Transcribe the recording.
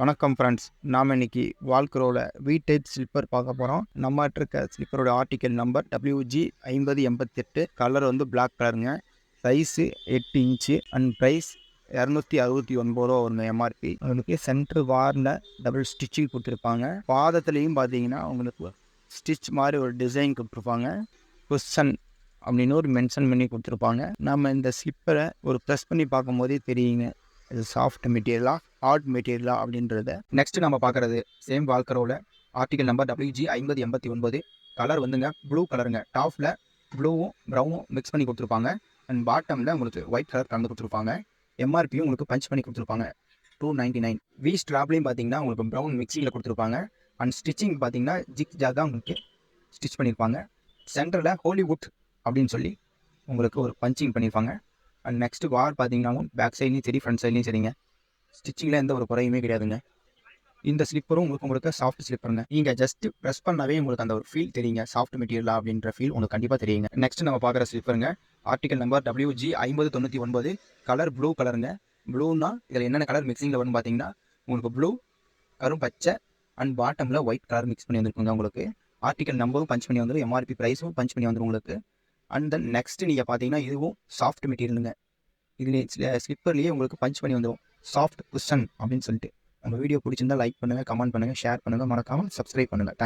வணக்கம் ஃப்ரெண்ட்ஸ். நாம் இன்னைக்கு வால்க்ரோவில் V-Type ஸ்லிப்பர் பார்க்க போகிறோம். நம்மகிட்ட இருக்க ஸ்லிப்பரோட ஆர்டிக்கல் நம்பர் WG5088. கலர் வந்து பிளாக் கலருங்க. சைஸு 8 இன்ச்சு அண்ட் ப்ரைஸ் ₹269 வருங்க எம்ஆர்பி. உங்களுக்கு சென்ட்ரு வாரில் டபுள் ஸ்டிச்சிங் கொடுத்துருப்பாங்க. பாதத்துலேயும் பார்த்தீங்கன்னா உங்களுக்கு ஸ்டிச் மாதிரி ஒரு டிசைன் கொடுத்துருப்பாங்க. குஷன் அப்படின்னு ஒரு மென்ஷன் பண்ணி கொடுத்துருப்பாங்க. நம்ம இந்த ஸ்லிப்பரை ஒரு ப்ரெஸ் பண்ணி பார்க்கும் போதே தெரியுங்க, இது சாஃப்ட் மெட்டீரியலா ஹார்ட் மெட்டீரியலா அப்படின்றத. நெக்ஸ்ட் நம்ம பார்க்குறது சேம் வால்க்ரோவில் ஆர்டிகல் நம்பர் WG5089. கலர் வந்துங்க ப்ளூ கலருங்க. டாப்பில் ப்ளூவும் ப்ரௌனும் மிக்ஸ் பண்ணி கொடுத்துருப்பாங்க. அண்ட் பாட்டமில் உங்களுக்கு ஒயிட் கலர் கலந்து கொடுத்துருப்பாங்க. எம்ஆர்பியும் உங்களுக்கு பஞ்ச் பண்ணி கொடுத்துருப்பாங்க $299. வி ஸ்ட்ராப்லேயும் பார்த்தீங்கன்னா உங்களுக்கு ப்ரௌன் மிக்சிங்கில் கொடுத்துருப்பாங்க. அண்ட் ஸ்டிச்சிங் பார்த்தீங்கன்னா ஜிக் ஜாக உங்களுக்கு ஸ்டிச் பண்ணியிருப்பாங்க. சென்டரில் ஹாலிவுட் அப்படின்னு சொல்லி உங்களுக்கு ஒரு பஞ்சிங் பண்ணியிருப்பாங்க. அண்ட் நெக்ஸ்ட் வார் பார்த்தீங்கன்னாலும் பேக் சைட்லையும் சரி ஃப்ரண்ட் சைட்லையும் சரிங்க, ஸ்டிச்சிங்கில் எந்த ஒரு குறையுமே கிடையாதுங்க. இந்த ஸ்லிப்பரும் உங்களுக்கு சாஃப்ட் ஸ்லிப்பருங்க. நீங்கள் ஜஸ்ட் ப்ரெஸ் பண்ணாவே உங்களுக்கு அந்த ஒரு ஃபீல் தெரியுங்க, சாஃப்ட் மெட்டீரியலா அப்படின்ற ஃபீல் உங்களுக்கு கண்டிப்பாக தெரியுங்க. நெக்ஸ்ட் நம்ம பார்க்குற ஸ்லிப்பருங்க article number WG5099. Colour blue கலருங்க. ப்ளூனா இதில் என்னென்ன கலர் மிக்சிங்கில் வரும்னு பார்த்தீங்கன்னா உங்களுக்கு ப்ளூ, கரும் பச்சை அண்ட் பாட்டமில் ஒயிட் கலர் மிக்ஸ் பண்ணி வந்துருக்குங்க. உங்களுக்கு ஆர்டிகல் நம்பரும் பஞ்ச் பண்ணி வந்துடும், எம்ஆர்பி ப்ரைஸும் பஞ்ச் பண்ணி வந்துடும் உங்களுக்கு. அண்ட் தென் நெக்ஸ்ட் நீங்கள் பார்த்தீங்கன்னா இதுவும் சாஃப்ட் மெட்டீரியலுங்க. இதுலேயே ஸ்லிப்பர்லேயே உங்களுக்கு பஞ்ச் பண்ணி வந்துடும், சாஃப்ட் குஷன் அப்படின்னு சொல்லிட்டு. நம்ம வீடியோ பிடிச்சிருந்தா லைக் பண்ணுங்கள், கமெண்ட் பண்ணுங்கள், ஷேர் பண்ணுங்கள், மறக்காமல் சப்ஸ்கிரைப் பண்ணுங்கள்.